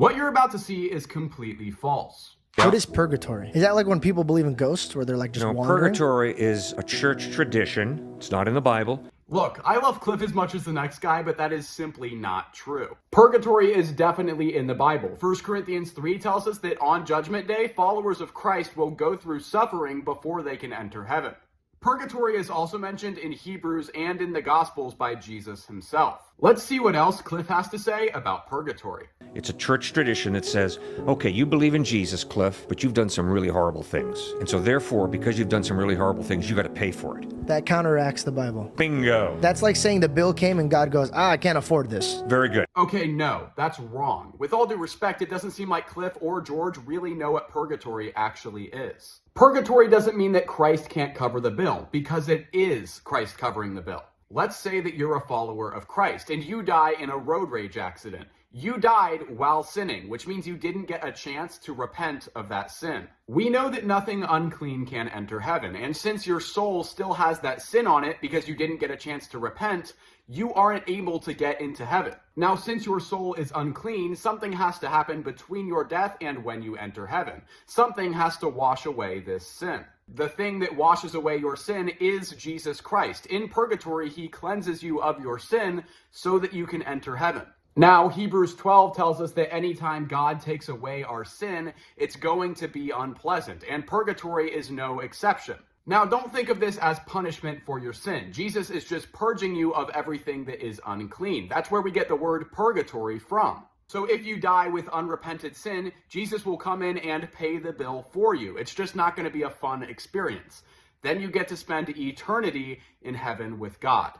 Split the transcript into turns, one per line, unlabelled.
What you're about to see is completely false.
What is purgatory? Is that like when people believe in ghosts, where they're like just wandering?
Purgatory is a church tradition. It's not in the Bible.
Look, I love Cliff as much as the next guy, but that is simply not true. Purgatory is definitely in the Bible. 1 Corinthians 3 tells us that on Judgment Day, followers of Christ will go through suffering before they can enter heaven. Purgatory is also mentioned in Hebrews and in the Gospels by Jesus himself. Let's see what else Cliff has to say about purgatory.
It's a church tradition that says, okay, you believe in Jesus, Cliff, but you've done some really horrible things. And so therefore, because you've done some really horrible things, you got to pay for it.
That counteracts the Bible.
Bingo.
That's like saying the bill came and God goes, I can't afford this.
Very good.
Okay, no, that's wrong. With all due respect, it doesn't seem like Cliff or George really know what purgatory actually is. Purgatory doesn't mean that Christ can't cover the bill, because it is Christ covering the bill. Let's say that you're a follower of Christ and you die in a road rage accident. You died while sinning, which means you didn't get a chance to repent of that sin. We know that nothing unclean can enter heaven, and since your soul still has that sin on it because you didn't get a chance to repent, you aren't able to get into heaven. Now, since your soul is unclean, something has to happen between your death and when you enter heaven. Something has to wash away this sin. The thing that washes away your sin is Jesus Christ. In purgatory, he cleanses you of your sin so that you can enter heaven. Now, Hebrews 12 tells us that anytime God takes away our sin, it's going to be unpleasant, and purgatory is no exception. Now, don't think of this as punishment for your sin. Jesus is just purging you of everything that is unclean. That's where we get the word purgatory from. So if you die with unrepented sin, Jesus will come in and pay the bill for you. It's just not going to be a fun experience. Then you get to spend eternity in heaven with God.